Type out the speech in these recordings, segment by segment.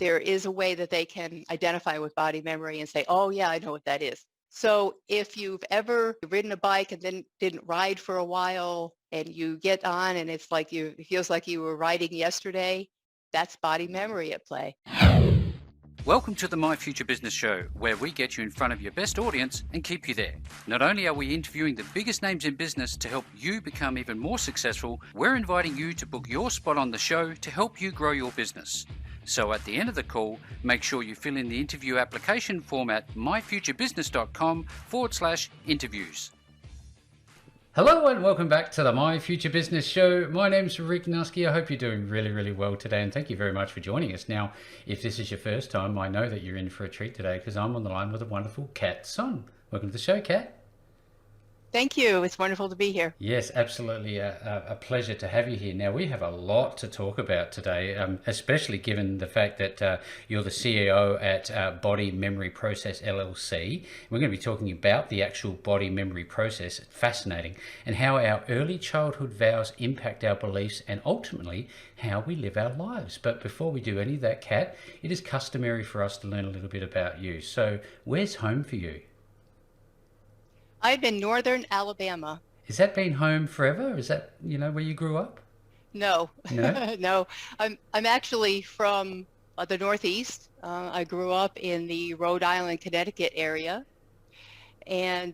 there is a way that they can identify with body memory and say, oh yeah, I know what that is. So if you've ever ridden a bike and then didn't ride for a while and you get on and it feels like you were riding yesterday, that's body memory at play. Welcome to the My Future Business Show, where we get you in front of your best audience and keep you there. Not only are we interviewing the biggest names in business to help you become even more successful, we're inviting you to book your spot on the show to help you grow your business. So at the end of the call, make sure you fill in the interview application form at myfuturebusiness.com/interviews. Hello and welcome back to the My Future Business Show. My name's Rick Nusky. I hope you're doing really well today, and thank you very much for joining us. Now, if this is your first time, I know that you're in for a treat today because I'm on the line with the wonderful Kat Sohn. Welcome to the show, Kat. Thank you. It's wonderful to be here. Yes, absolutely. A pleasure to have you here. Now, we have a lot to talk about today, especially given the fact that you're the CEO at Body Memory Process LLC. We're going to be talking about the actual body memory process. It's fascinating, and how our early childhood vows impact our beliefs and ultimately how we live our lives. But before we do any of that, Kat, it is customary for us to learn a little bit about you. So where's home for you? I'm in northern Alabama. Has that been home forever? Is that, where you grew up? No, No? no. I'm actually from the Northeast. I grew up in the Rhode Island, Connecticut area, and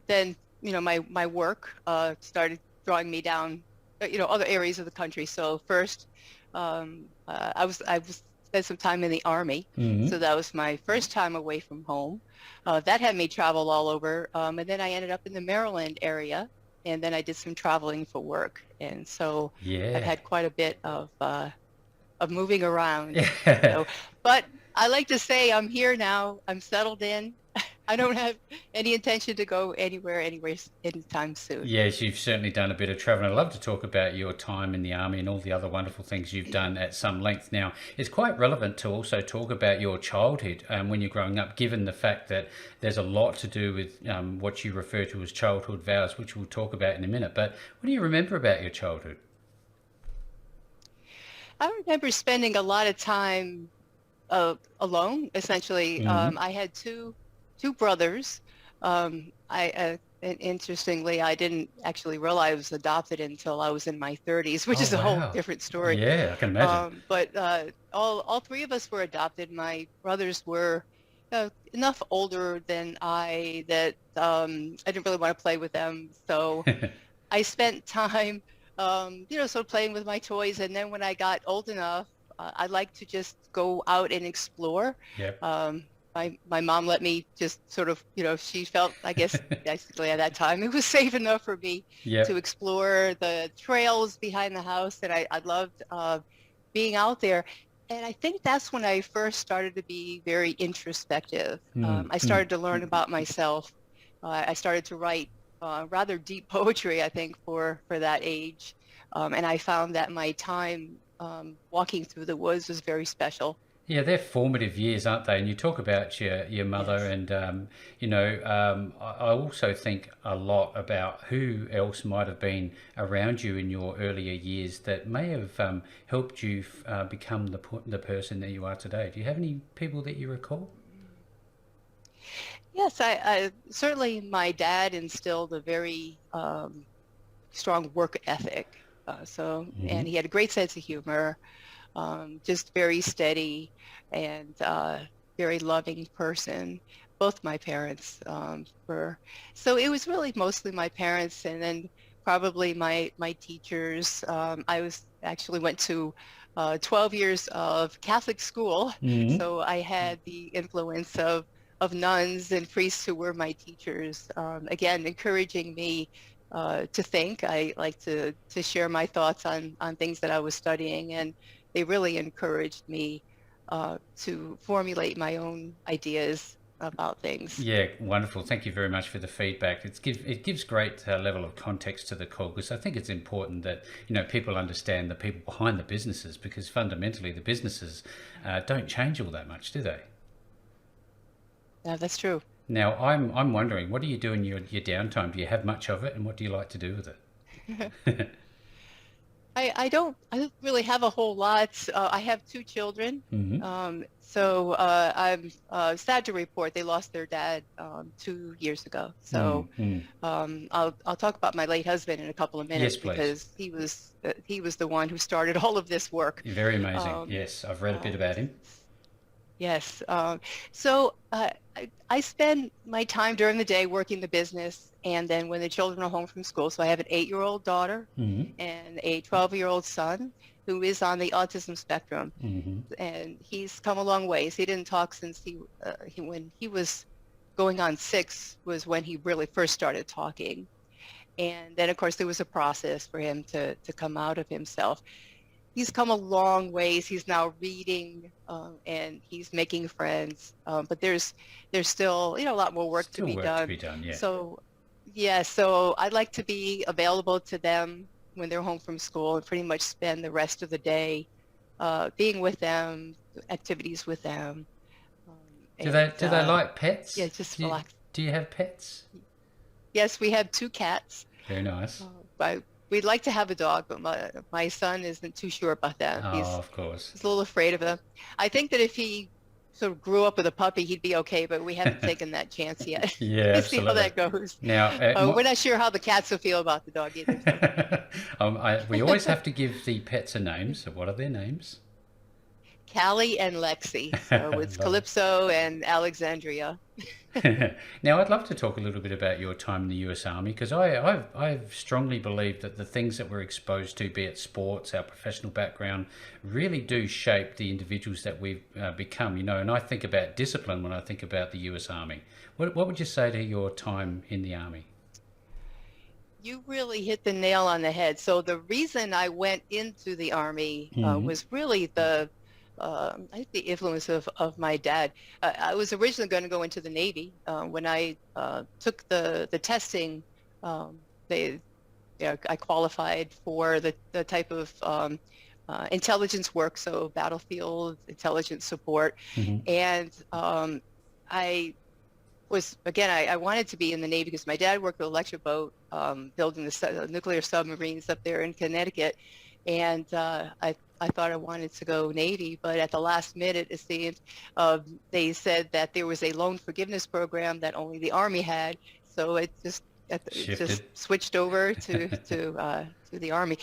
then my work started drawing me down, other areas of the country. So first, I was spent some time in the Army, Mm-hmm. so that was my first time away from home. That had me travel all over, and then I ended up in the Maryland area, and then I did some traveling for work, and so I've Yeah. had quite a bit of moving around. Yeah. But I like to say I'm here now. I'm settled in. I don't have any intention to go anywhere anytime soon. Yes, you've certainly done a bit of traveling. I'd love to talk about your time in the Army and all the other wonderful things you've done at some length. Now, it's quite relevant to also talk about your childhood when you're growing up, given the fact that there's a lot to do with what you refer to as childhood vows, which we'll talk about in a minute. But what do you remember about your childhood? I remember spending a lot of time alone, essentially. Mm-hmm. I had two brothers. And interestingly, I didn't actually realize I was adopted until I was in my 30s, which Oh, is a whole wow. different story. Yeah, I can imagine. But all three of us were adopted. My brothers were enough older than I that I didn't really want to play with them. So I spent time, sort of playing with my toys. And then when I got old enough, I like to just go out and explore. Yep. My mom let me just sort of, she felt, I guess, basically at that time, it was safe enough for me Yep. to explore the trails behind the house. And I loved being out there. And I think that's when I first started to be very introspective. I Mm-hmm. started to learn about myself. I started to write rather deep poetry, I think, for that age. And I found that my time walking through the woods was very special. Yeah, they're formative years, aren't they? And you talk about your mother, Yes. and I also think a lot about who else might have been around you in your earlier years that may have helped you become the person that you are today. Do you have any people that you recall? Yes, I certainly my dad instilled a very strong work ethic. Mm-hmm. And he had a great sense of humor, just very steady and very loving person. Both my parents were. So it was really mostly my parents, and then probably my teachers. I was actually went to 12 years of Catholic school, Mm-hmm. so I had the influence of nuns and priests who were my teachers. Again, encouraging me to think. I like to share my thoughts on things that I was studying, and they really encouraged me to formulate my own ideas about things. Yeah, wonderful. Thank you very much for the feedback. It gives great level of context to the call because I think it's important that people understand the people behind the businesses because fundamentally the businesses don't change all that much, do they? Yeah, that's true. Now I'm wondering, what do you do in your downtime? Do you have much of it, and what do you like to do with it? I don't really have a whole lot. I have two children. Hmm. So I'm sad to report they lost their dad 2 years ago. So Mm-hmm. I'll talk about my late husband in a couple of Yes, minutes please. because he was the one who started all of this work. Very amazing. Um, Yes, I've read a uh, bit about him. yes. So I spend my time during the day working the business, and then when the children are home from school. So I have an 8-year-old daughter Mm-hmm. and a 12-year-old son who is on the autism spectrum, Mm-hmm. and he's come a long ways. He didn't talk since when he was going on 6 was when he really first started talking. And then, of course, there was a process for him to come out of himself. He's come a long ways. He's now reading and he's making friends. But there's still, a lot more work to Still be work to done. be done. Yeah. So, yeah, so I'd like to be available to them when they're home from school and pretty much spend the rest of the day being with them, activities with them, and Do they like pets? yeah, just Do you, relax. do you have pets? Yes, we have two cats. Very nice. But we'd like to have a dog, but my son isn't too sure about that. Oh, He's of course. he's a little afraid of them. I think that if he sort of grew up with a puppy, he'd be okay, but we haven't taken that chance yet. Yeah, We'll see how absolutely. that goes. Now, We're not sure how the cats will feel about the dog either. So we always have to give the pets a name. So, what are their names? Callie and Lexi. So it's Lovely. Calypso and Alexandria. Now, I'd love to talk a little bit about your time in the U.S. Army because I've strongly believed that the things that we're exposed to, be it sports, our professional background, really do shape the individuals that we've become. And I think about discipline when I think about the U.S. Army. What would you say to your time in the Army? You really hit the nail on the head. So the reason I went into the Army Hmm. was really I think the influence of my dad. I was originally going to go into the Navy. When I took the testing, um, they, I qualified for the type of intelligence work, so battlefield intelligence support. Hmm. And I again, I wanted to be in the Navy because my dad worked with Electric Boat, building the nuclear submarines up there in Connecticut. And I thought I wanted to go Navy, but at the last minute, it seemed they said that there was a loan forgiveness program that only the Army had. So it Shifted. just switched over to the Army.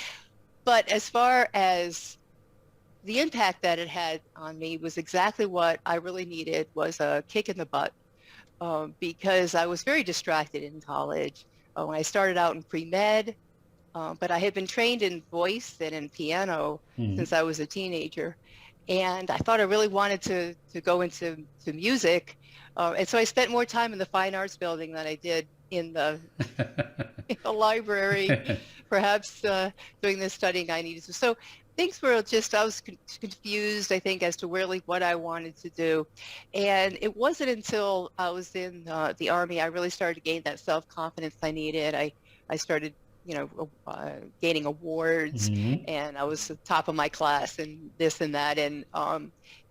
But as far as the impact that it had on me was exactly what I really needed was a kick in the butt because I was very distracted in college. When I started out in pre-med, but I had been trained in voice and in piano Hmm. since I was a teenager. And I thought I really wanted to go into music. And so I spent more time in the fine arts building than I did in in the library, perhaps doing the studying I needed to. So things were I was confused, I think, as to really what I wanted to do. And it wasn't until I was in the Army, I really started to gain that self-confidence I needed. I started, gaining awards, Hmm. and I was the top of my class and this and that. And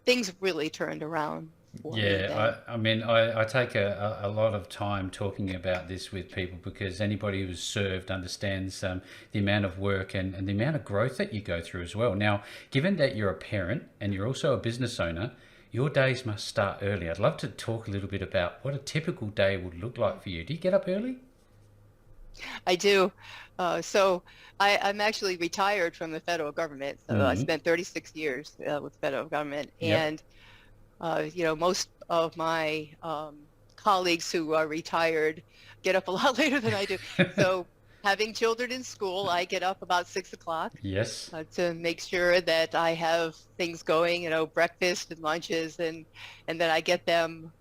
things really turned around for me then. Yeah, I mean, I take a lot of time talking about this with people because anybody who's served understands the amount of work and the amount of growth that you go through as well. Now, given that you're a parent and you're also a business owner, your days must start early. I'd love to talk a little bit about what a typical day would look like for you. Do you get up early? I do. So I'm actually retired from the federal government. So I Hmm. spent 36 years with the federal government. Yep. And, most of my colleagues who are retired get up a lot later than I do. So having children in school, I get up about 6 o'clock Yes. to make sure that I have things going, breakfast and lunches, and that I get them,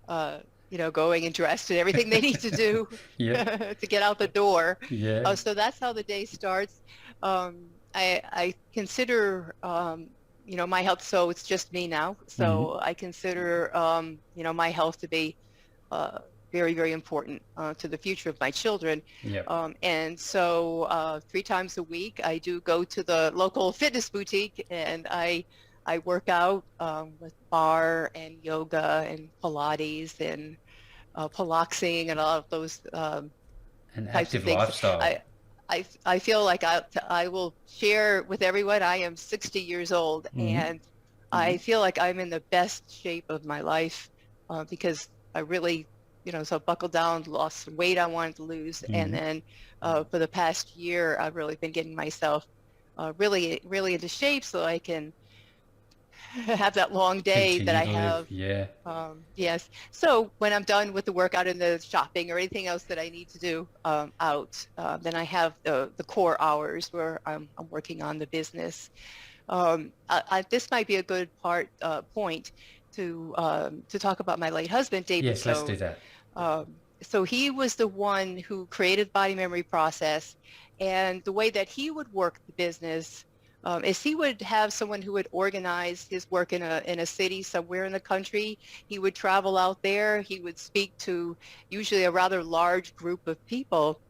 going and dressed and everything they need to do Yep. to get out the door. Yeah. So that's how the day starts. I consider, my health. So it's just me now. Hmm. So I consider, my health to be uh, very, very important to the future of my children. Yep. And so 3 times a week, I do go to the local fitness boutique and I work out with bar and yoga and Pilates and piloxing and all of those An types of active things. I lifestyle. I feel like I will share with everyone. I am 60 years old, Mm-hmm. and Mm-hmm. I feel like I'm in the best shape of my life because I really, so buckled down, lost some weight I wanted to lose, and Mm-hmm. then for the past year, I've really been getting myself really, really into shape so I can have that long day that Continue I to live. have. Yeah. Yes. So when I'm done with the workout and the shopping or anything else that I need to do out, then I have the core hours where I'm working on the business. This might be a good point to talk about my late husband, David Yes, let's do Sohn. that. So he was the one who created body memory process, and the way that he would work the business is he would have someone who would organize his work in a city somewhere in the country. He would travel out there. He would speak to usually a rather large group of people.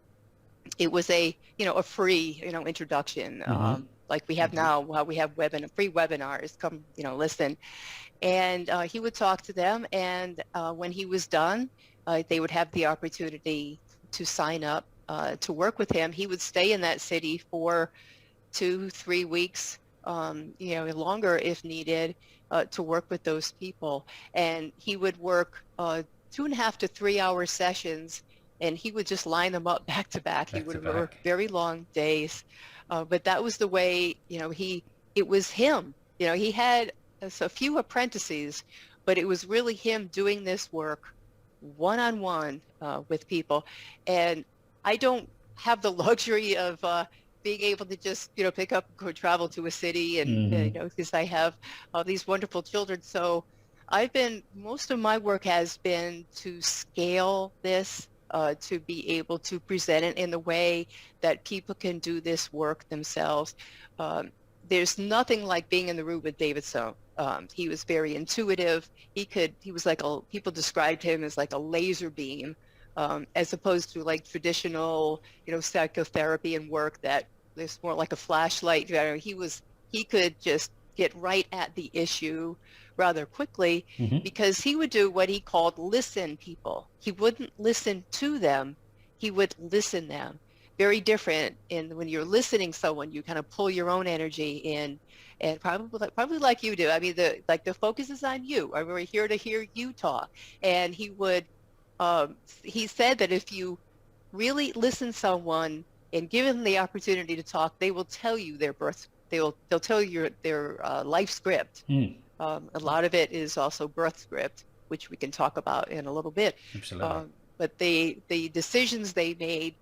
It was a free introduction. Mm-hmm. Like we have now, how we have free webinars. Come, listen, and he would talk to them. And when he was done, they would have the opportunity to sign up to work with him. He would stay in that city for 2, 3 weeks, longer if needed, to work with those people. And he would work 2.5 to 3 hour sessions, and he would just line them up back to back. He Back to would work back. very long days, but that was the way, it was him. He had a few apprentices, but it was really him doing this work one-on-one with people. And I don't have the luxury of being able to just, pick up and go travel to a city and, Mm-hmm. because I have these wonderful children. So most of my work has been to scale this, to be able to present it in the way that people can do this work themselves. Um, there's nothing like being in the room with David Sohn. He was very intuitive. He was like people described him as like a laser beam, as opposed to like traditional, psychotherapy and work that is more like a flashlight. He could just get right at the issue rather quickly Mm-hmm. because he would do what he called listen people. He wouldn't listen to them. He would listen them. Very different in when you're listening someone, you kind of pull your own energy in and probably like you do. I mean, the focus is on you. We're here to hear you talk. And he said that if you really listen to someone and give them the opportunity to talk, they will tell you they'll tell you their life script. Mm. A lot of it is also birth script, which we can talk about in a little bit. Absolutely. But the decisions they made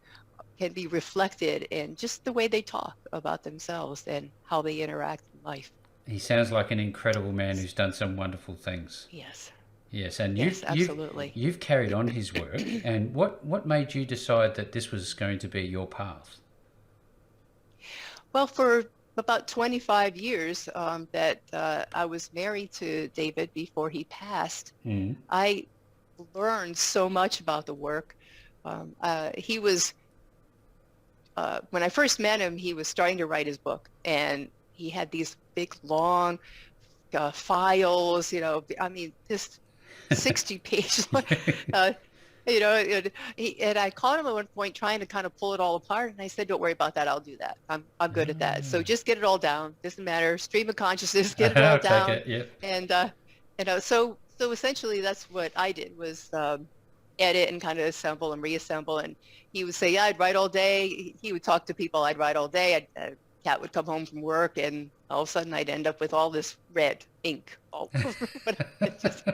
can be reflected in just the way they talk about themselves and how they interact in life. He sounds like an incredible man who's done some wonderful things. Yes, Yes, and yes, absolutely. you've carried on his work. And what made you decide that this was going to be your path? Well, for about 25 years that I was married to David before he passed, Mm. I learned so much about the work. He was when I first met him, he was starting to write his book, and he had these big, long files. I mean, this 60-page. uh, and I caught him at one point trying to kind of pull it all apart, and I said, "Don't worry about that. I'll do that. I'm good at that. So just get it all down. Doesn't matter. Stream of consciousness. Get it all I'll take down." it. Yep. And so essentially, that's what I did was edit and kind of assemble and reassemble. And he would say, "Yeah, I'd write all day." He would talk to people. I'd write all day. Cat would come home from work, and all of a sudden, I'd end up with all this red ink all over. But it just,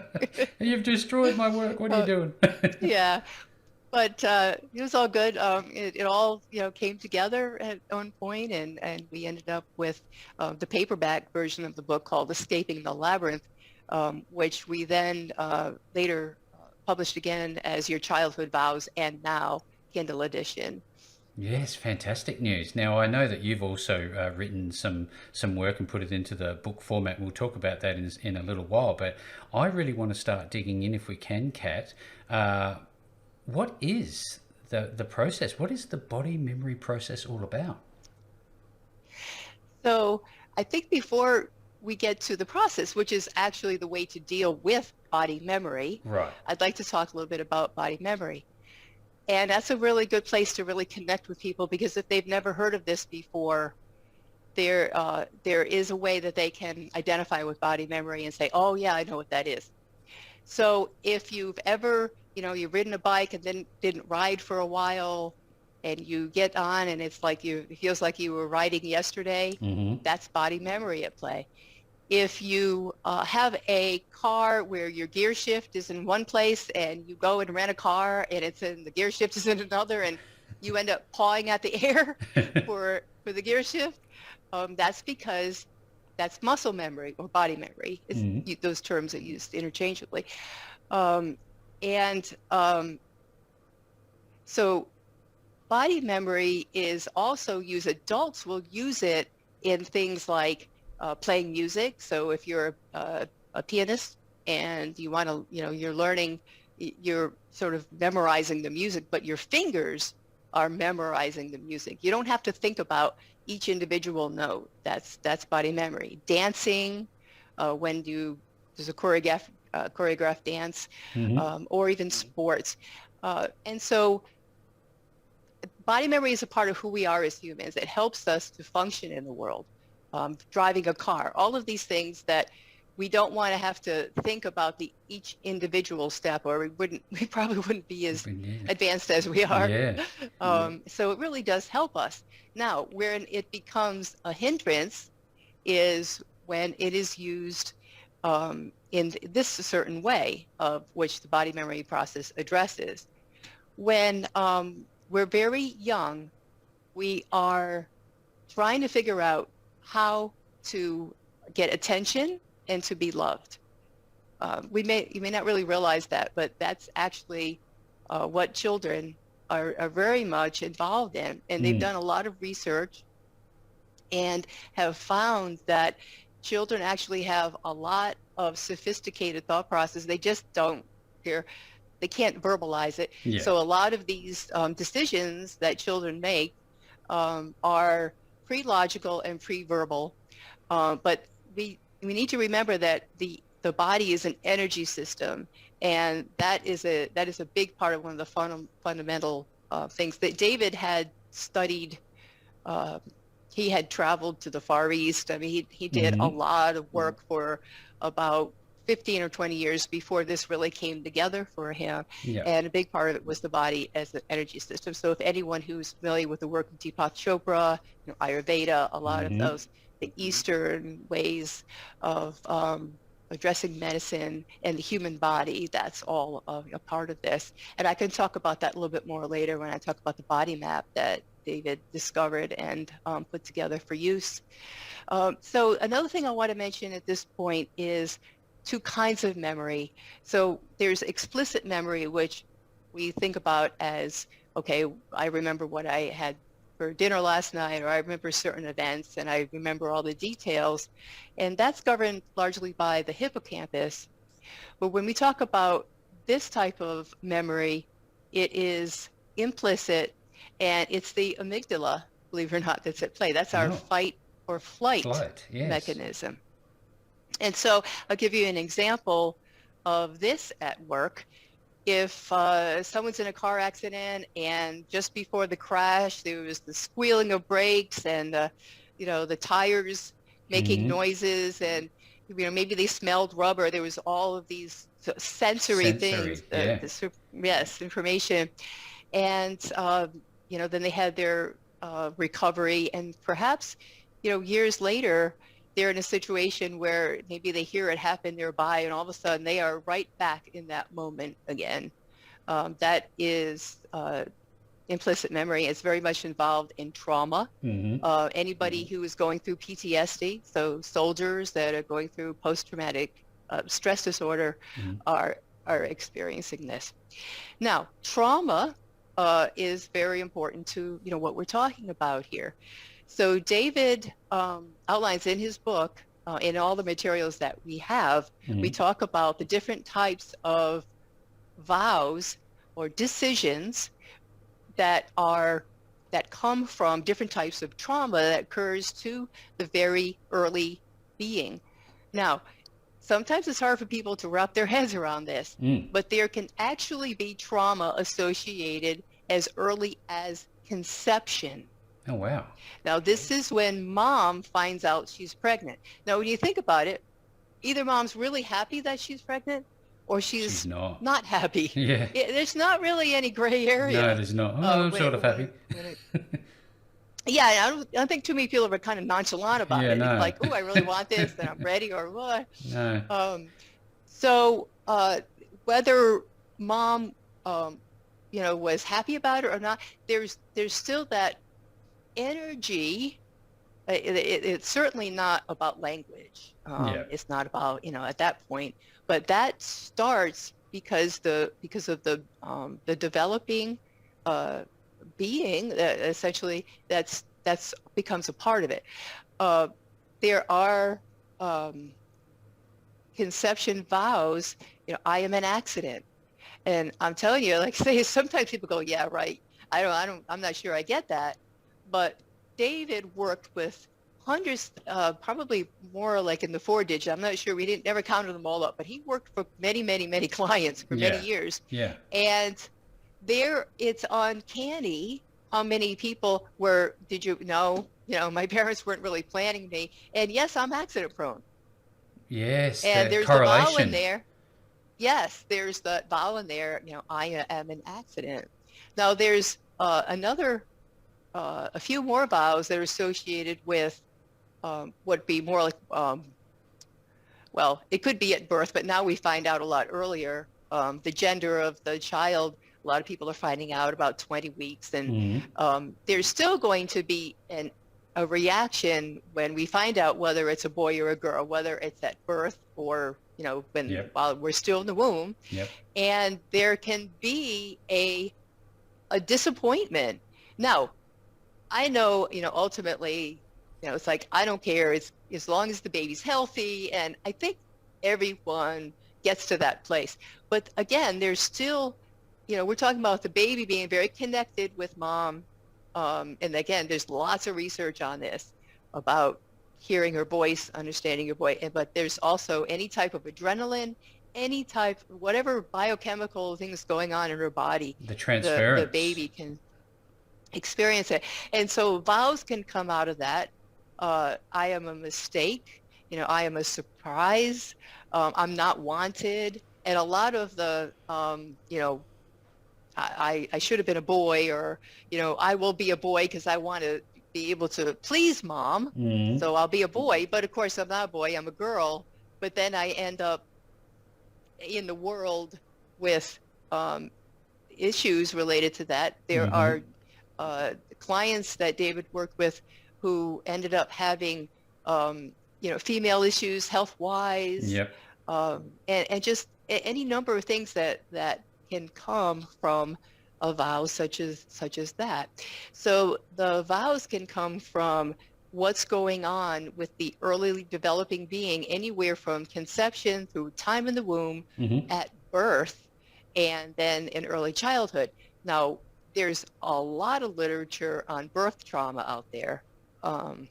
You've destroyed my work. What are you uh, doing? yeah. But it was all good. It all came together at one point, and we ended up with the paperback version of the book called "Escaping the Labyrinth," which we then later published again as "Your Childhood Vows," and now Kindle edition. Yes, fantastic news. Now I know that you've also written some work and put it into the book format. We'll talk about that in a little while, but I really want to start digging in if we can, Kat. Uh, what is the process? What is the body memory process all about? So I think before we get to the process, which is actually the way to deal with body memory, Right. I'd like to talk a little bit about body memory. And that's a really good place to really connect with people, because if they've never heard of this before, there is a way that they can identify with body memory and say, oh yeah, I know what that is. So if you've ever, you've ridden a bike and then didn't ride for a while, and you get on and it feels like you were riding yesterday, Mm-hmm. that's body memory at play. If you have a car where your gear shift is in one place and you go and rent a car and the gear shift is in another, and you end up pawing at the air for the gear shift, that's because that's muscle memory or body memory. Mm-hmm. Those terms are used interchangeably. Um, and so body memory is also used, adults will use it in things like playing music. So if you're a pianist and you want to, you're learning, you're sort of memorizing the music, but your fingers are memorizing the music. You don't have to think about each individual note. That's body memory. Dancing, when there's a choreographed dance, Mm-hmm. or even sports. And so body memory is a part of who we are as humans. It helps us to function in the world. Driving a car, all of these things that we don't want to have to think about each individual step, or we probably wouldn't be as advanced as we are. Yeah. So it really does help us. Now, where it becomes a hindrance is when it is used in this certain way, of which the body memory process addresses. When we're very young, we are trying to figure out how to get attention and to be loved. You may not really realize that, but that's actually what children are very much involved in. And they've Mm. done a lot of research and have found that children actually have a lot of sophisticated thought process. They just don't hear, they can't verbalize it. Yeah. So a lot of these decisions that children make are pre-logical and pre-verbal. But we need to remember that the body is an energy system, and that is a big part of one of the fundamental things that David had studied. Uh, he had traveled to the Far East. I mean, he did a Mm-hmm. lot of work for about 15 or 20 years before this really came together for him. Yeah. And a big part of it was the body as an energy system. So if anyone who's familiar with the work of Deepak Chopra, Ayurveda, a lot of Mm-hmm. those, the Eastern ways of addressing medicine and the human body, that's all a part of this. And I can talk about that a little bit more later when I talk about the body map that David discovered and put together for use. So another thing I want to mention at this point is two kinds of memory. So there's explicit memory, which we think about as, okay, I remember what I had for dinner last night, or I remember certain events and I remember all the details. And that's governed largely by the hippocampus. But when we talk about this type of memory, it is implicit, and it's the amygdala, believe it or not, that's at play. That's our Oh, fight or flight flight. Yes. mechanism. And so I'll give you an example of this at work. If someone's in a car accident and just before the crash, there was the squealing of brakes and the tires making Mm-hmm. noises, and maybe they smelled rubber. There was all of these sensory things, Sensory. Yeah. yes, information. And then they had their recovery, and perhaps years later they're in a situation where maybe they hear it happen nearby, and all of a sudden they are right back in that moment again. That is implicit memory. It's very much involved in trauma. Mm-hmm. Anybody who is going through PTSD, so soldiers that are going through post-traumatic stress disorder, Mm-hmm. are experiencing this. Now, trauma is very important to what we're talking about here. So David outlines in his book, in all the materials that we have, we Mm-hmm. talk about the different types of vows or decisions that come from different types of trauma that occurs to the very early being. Now, sometimes it's hard for people to wrap their heads around this, Mm. but there can actually be trauma associated as early as conception. Oh, wow. Now, this is when mom finds out she's pregnant. Now, when you think about it, either mom's really happy that she's pregnant or She's she's not. not happy. Yeah. There's not really any gray No, area there's not. Oh, I'm sort of happy. when it, yeah, I don't think too many people are kind of nonchalant about Yeah, it. It's no. like, oh, I really want this and I'm ready or what. No. Um, so whether mom, was happy about it or not, there's still that energy. It's certainly not about language. Yeah. It's not about, at that point, but that starts because of the developing uh, being that essentially that's becomes a part of it. Uh, there are um, conception vows, I am an accident. And I'm telling you, like say, sometimes people go, yeah, right. I'm not sure I get that. But David worked with hundreds, probably more like in the four digit. I'm not sure. We didn't never counted them all up, but he worked for many, many, many clients for many Yeah. years. Yeah. And there it's uncanny how many people were, did you know, my parents weren't really planning me. And yes, I'm accident prone. Yes, And the there's the vowel in correlation. there. Yes, there's the vowel in there, I am an accident. Now there's a few more vowels that are associated with what be more like, well, it could be at birth, but now we find out a lot earlier. The gender of the child, a lot of people are finding out about 20 weeks. And Mm. there's still going to be a reaction when we find out whether it's a boy or a girl, whether it's at birth or, Yep. while we're still in the womb. Yep. And there can be a disappointment. Now, I know, ultimately, it's like, I don't care as long as the baby's healthy. And I think everyone gets to that place. But again, there's still, we're talking about the baby being very connected with mom. And again, there's lots of research on this about hearing her voice, understanding your voice. But there's also any type of adrenaline, any type, whatever biochemical things going on in her body, The the transference. baby can experience it. And so vows can come out of that. I am a mistake. I am a surprise. I'm not wanted. And a lot of the, I should have been a boy, or, I will be a boy because I want to be able to please mom. Mm. So I'll be a boy. But of course, I'm not a boy. I'm a girl. But then I end up in the world with issues related to that. There Mm-hmm. are clients that David worked with who ended up having, female issues health-wise, Yep. and just any number of things that can come from a vow such as that. So the vows can come from what's going on with the early developing being, anywhere from conception through time in the womb, Mm-hmm. at birth, and then in early childhood. Now, there's a lot of literature on birth trauma out there. Um,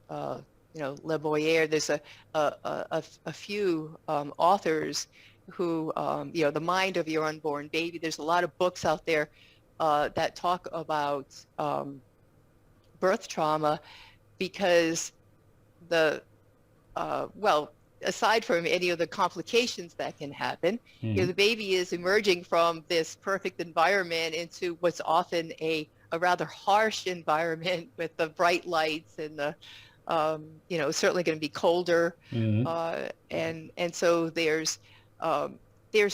Le Boyer, there's a few authors who, The Mind of Your Unborn Baby. There's a lot of books out there that talk about birth trauma, because the, well, aside from any of the complications that can happen, Mm. the baby is emerging from this perfect environment into what's often a rather harsh environment with the bright lights and the, certainly going to be colder. Mm. And so there's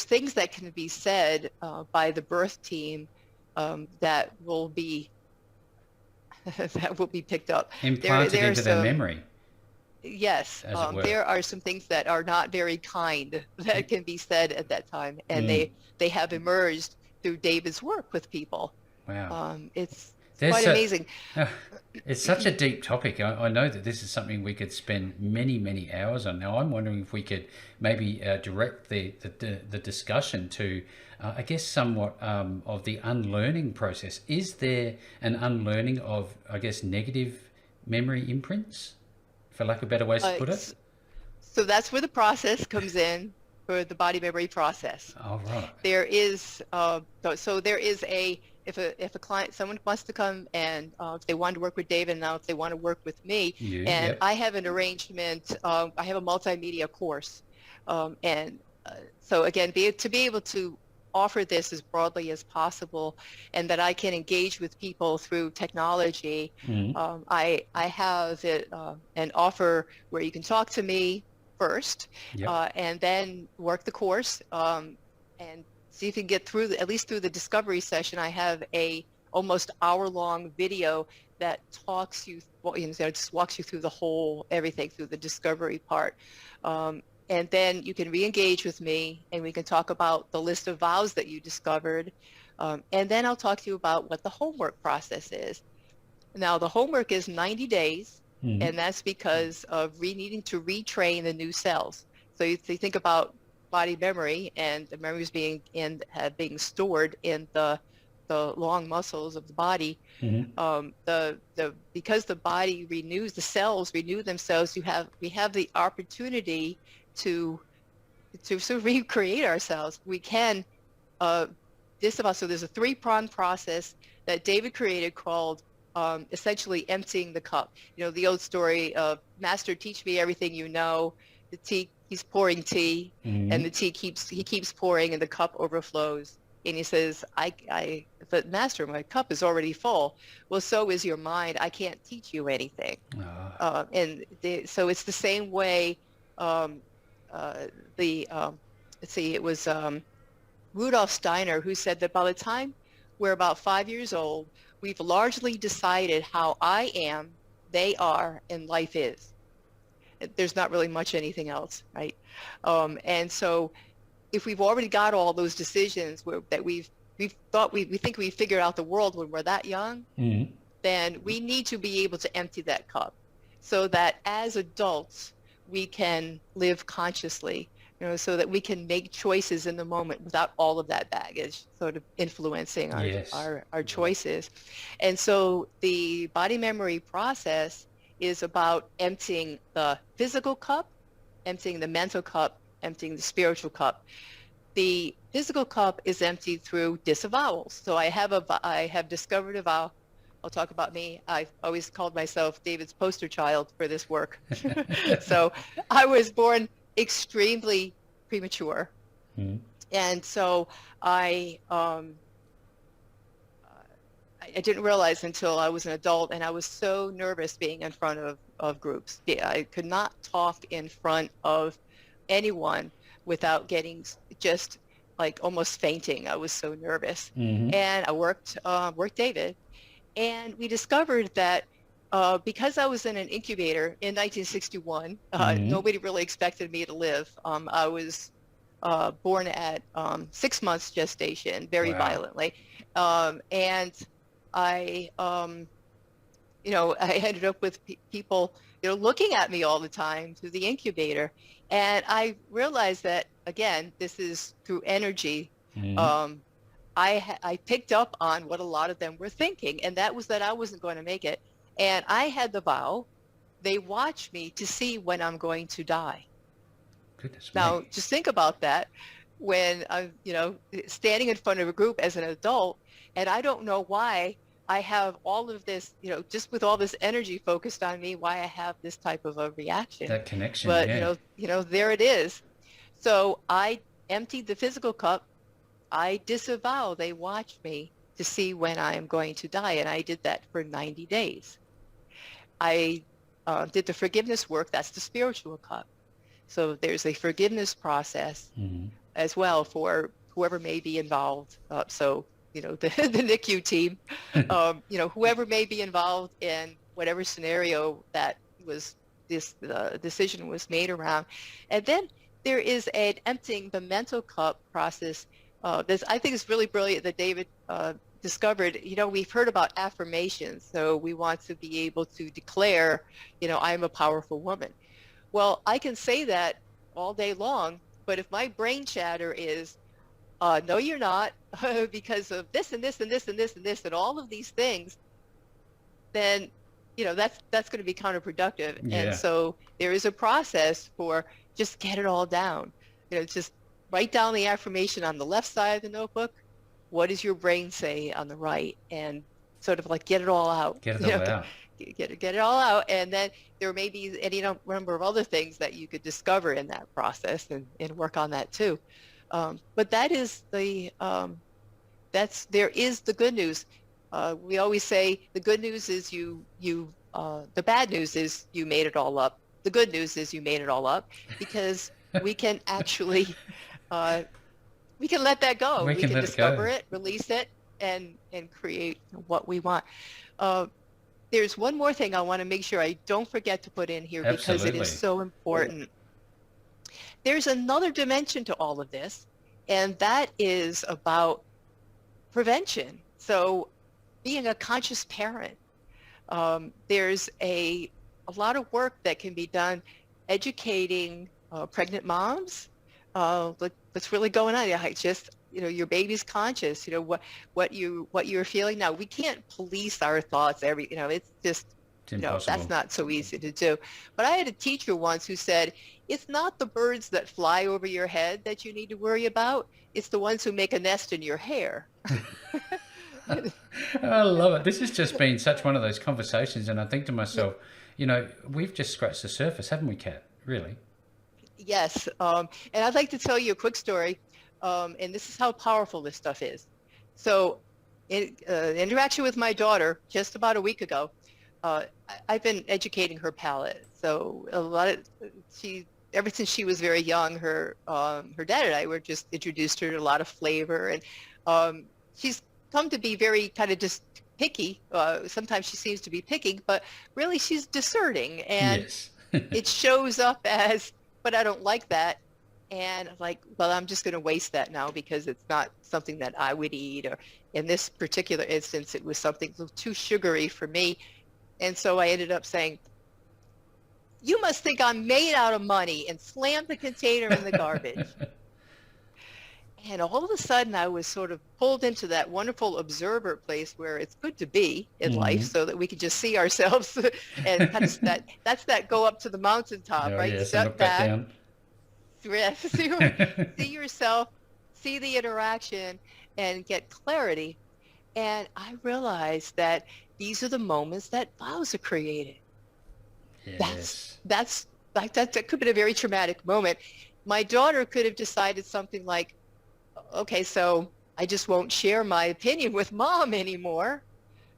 things that can be said by the birth team that will be that will be picked up. Implanted There are into their some, memory, yes, as it were. there are some things that are not very kind that can be said at that time, and Mm. they have emerged through David's work with people. Wow. It's There's quite a, amazing. it's such a deep topic. I know that this is something we could spend many, many hours on. Now, I'm wondering if we could maybe direct the discussion to, I guess, somewhat of the unlearning process. Is there an unlearning of, I guess, negative memory imprints, for lack of better ways to put it? So that's where the process comes in for the body memory process. Oh, right. There is so there is if a client, someone wants to come and if they want to work with David, now if they want to work with me, and Yep. I have an arrangement, I have a multimedia course, and so again, to be able to offer this as broadly as possible, and that I can engage with people through technology. Mm-hmm. I have an offer where you can talk to me first, Yep. and then work the course, and see if you can get through at least through the discovery session. I have a almost hour-long video that talks you, well, just walks you through the whole everything through the discovery part. Um, and then you can re-engage with me and we can talk about the list of vows that you discovered. And then I'll talk to you about what the homework process is. Now, the homework is 90 days, Mm-hmm. and that's because of needing to retrain the new cells. So you think about body memory and the memories being stored in the long muscles of the body. Mm-hmm. Because the body renews, the cells renew themselves. We have the opportunity to sort of recreate ourselves. We can uh, disavow. So there's a three-pronged process that David created called essentially emptying the cup. You know, the old story of Master, teach me everything you know. The tea, he's pouring tea, and Mm-hmm. the he keeps pouring, and the cup overflows. And he says, but Master, my cup is already full. Well, so is your mind. I can't teach you anything. Ah. So it's the same way. Um, uh, the let's see, it was Rudolf Steiner who said that by the time we're about 5 years old, we've largely decided how I am, they are, and life is. There's not really much anything else, right? And so if we've already got all those decisions that we've thought we think we figured out the world when we're that young, Mm-hmm. then we need to be able to empty that cup so that as adults we can live consciously, so that we can make choices in the moment without all of that baggage sort of influencing our Yes. our, our Yeah. choices. And so the body memory process is about emptying the physical cup, emptying the mental cup, emptying the spiritual cup. The physical cup is emptied through disavowals. So I have discovered a vow. I'll talk about me. I've always called myself David's poster child for this work. So I was born extremely premature. Mm-hmm. And so I, um, I didn't realize until I was an adult, and I was so nervous being in front of groups. Yeah, I could not talk in front of anyone without getting just like almost fainting. I was so nervous. Mm-hmm. And I worked David, and we discovered that because I was in an incubator in 1961, Mm-hmm. nobody really expected me to live. I was born at 6 months gestation, very Wow. violently, and I, I ended up with people, looking at me all the time through the incubator. And I realized that, again, this is through energy. Mm-hmm. Um, I picked up on what a lot of them were thinking, and that was that I wasn't going to make it. And I had the vow, they watch me to see when I'm going to die. Goodness Now, me. just think about that when I'm, standing in front of a group as an adult, and I don't know why I have all of this, just with all this energy focused on me, why I have this type of a reaction. That connection. But, Yeah. there it is. So I emptied the physical cup. I disavow they watch me to see when I am going to die. And I did that for 90 days. I did the forgiveness work. That's the spiritual cup. So there's a forgiveness process Mm-hmm. as well for whoever may be involved. The NICU team, whoever may be involved in whatever scenario that was the decision was made around. And then there is an emptying the mental cup process. This I think is really brilliant that David discovered. We've heard about affirmations, so we want to be able to declare, I'm a powerful woman. Well, I can say that all day long, but if my brain chatter is, no, you're not, because of this and this and this and this and this and all of these things, then, that's going to be counterproductive. And Yeah. so there is a process for just get it all down. Just write down the affirmation on the left side of the notebook, what does your brain say on the right, and sort of like get it all out, Get it all out. get it all out. And then there may be any number of other things that you could discover in that process, and work on that too. But that is there is the good news. We always say the good news is the bad news is you made it all up. The good news is you made it all up, because we can actually, uh, we can let that go. We We can can let it discover go. it, release it, and create what we want. Uh, there's one more thing I want to make sure I don't forget to put in here, because it is Absolutely. so important. There's another dimension to all of this, and that is about prevention. So being a conscious parent, there's a lot of work that can be done educating pregnant moms. What's really going on? I just, your baby's conscious. What you're feeling now. We can't police our thoughts. It's just, It's that's impossible. not so easy to do. But I had a teacher once who said, it's not the birds that fly over your head that you need to worry about. It's the ones who make a nest in your hair. I love it. This has just been such one of those conversations, and I think to Yeah. myself, we've just scratched the surface, haven't we, Kat? Really? Yes. And I'd like to tell you a quick story. And this is how powerful this stuff is. So, interaction with my daughter just about a week ago, I've been educating her palate. So a lot of ever since she was very young, her dad and I were just introduced her to a lot of flavor, and she's come to be very kind of just picky. Sometimes she seems to be picking, but really she's discerning, and Yes. it shows up as, but I don't like that. And I'm like, well, I'm just going to waste that now because it's not something that I would eat. Or in this particular instance, it was something a little too sugary for me. And so I ended up saying, you must think I'm made out of money, and slammed the container in the garbage. And all of a sudden, I was sort of pulled into that wonderful observer place where it's good to be in life, Mm. so that we can just see ourselves and kind of that's that go up to the mountaintop, Oh, right? yes, and Step look back back, down. see yourself, see the interaction, and get clarity. And I realized that these are the moments that vows are created. That's Yes. that's that could be a very traumatic moment. My daughter could have decided something like, okay, so I just won't share my opinion with mom anymore,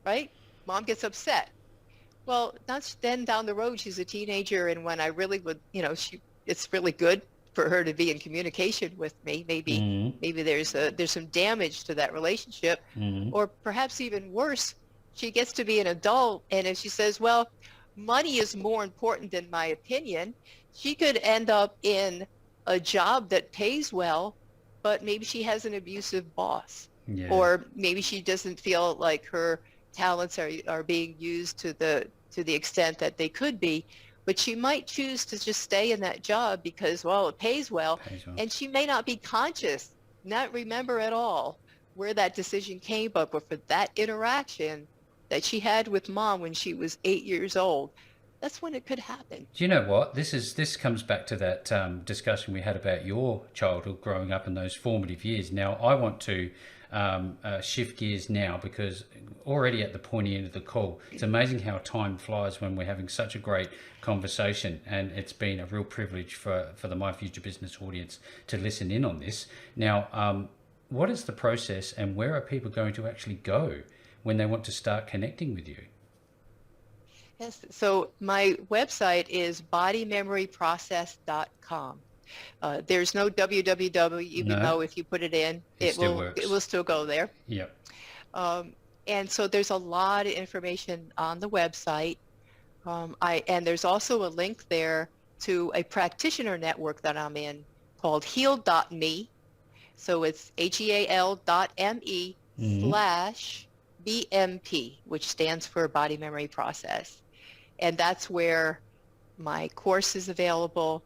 right? Mom gets upset. Well, that's then down the road, she's a teenager, and when I really would, it's really good for her to be in communication with me. Maybe, Mm. maybe there's some damage to that relationship, Mm. or perhaps even worse, she gets to be an adult, and if she says, "Well, money is more important than my opinion," she could end up in a job that pays well, but maybe she has an abusive boss, Yeah. or maybe she doesn't feel like her talents are being used to the extent that they could be, but she might choose to just stay in that job because, well, it pays well, Pays well. and she may not be conscious, not remember at all where that decision came up, or for that interaction that she had with mom when she was 8 years old. That's when it could happen. Do you know what? This comes back to that discussion we had about your childhood growing up in those formative years. Now, I want to shift gears now, because already at the pointy end of the call, it's amazing how time flies when we're having such a great conversation, and it's been a real privilege for the My Future Business audience to listen in on this. Now, what is the process, and where are people going to actually go when they want to start connecting with you? Yes. So my website is bodymemoryprocess.com. There's no www, even No, though if you put it in, it it still will it works. will still go there. Yep. Um, and so there's a lot of information on the website. And there's also a link there to a practitioner network that I'm in called heal.me. So it's heal.me Mm. slash BMP, which stands for Body Memory Process. And that's where my course is available.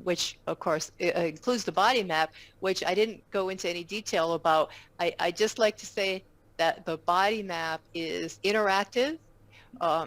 Which of course includes the body map, which I didn't go into any detail about. I just like to say that the body map is interactive.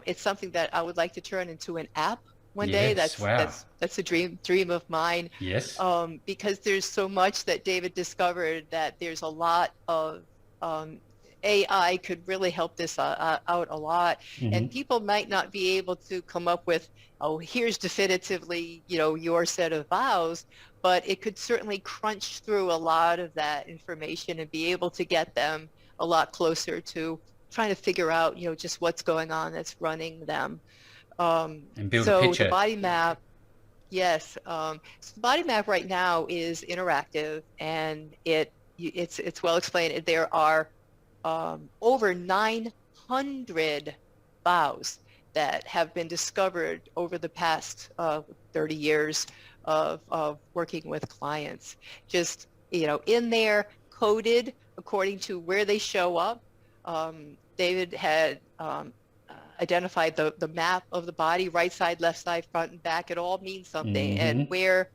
It's something that I would like to turn into an app. one day. Yes. Wow. That's a dream of mine, Yes. because there's so much that David discovered that there's a lot of um, AI could really help this out a lot, Hmm. and people might not be able to come up with, oh, here's definitively, your set of vows, but it could certainly crunch through a lot of that information and be able to get them a lot closer to trying to figure out, just what's going on that's running them. And build a So the picture. body map, yes. So the body map right now is interactive, and it's well explained. There are over 900 vows that have been discovered over the past 30 years of working with clients. Just, in there, coded according to where they show up. David had identified the map of the body, right side, left side, front and back. It all means something, and Hmm. where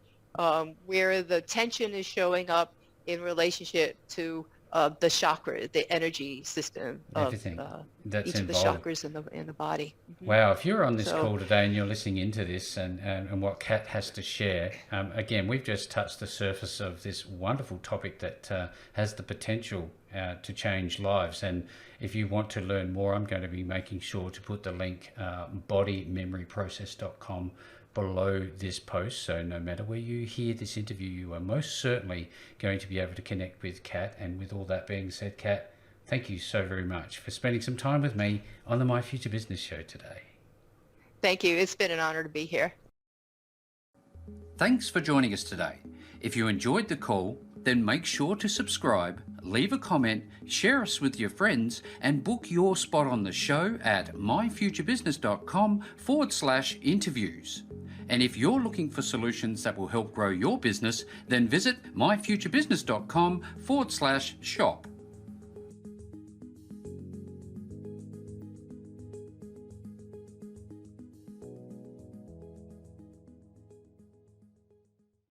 the tension is showing up in relationship to the chakra, the energy system of Everything that's each of the involved. chakras in the body. Wow, if you're on this So call today and you're listening into this and what Kat has to share, again, we've just touched the surface of this wonderful topic that has the potential to change lives. And if you want to learn more, I'm going to be making sure to put the link bodymemoryprocess.com below this post. So no matter where you hear this interview, you are most certainly going to be able to connect with Kat. And with all that being said, Kat, thank you so very much for spending some time with me on the My Future Business show today. thank you. It's been an honor to be here. Thanks for joining us today. If you enjoyed the call, then make sure to subscribe, leave a comment, share us with your friends, and book your spot on the show at myfuturebusiness.com/interviews. And if you're looking for solutions that will help grow your business, then visit myfuturebusiness.com/shop.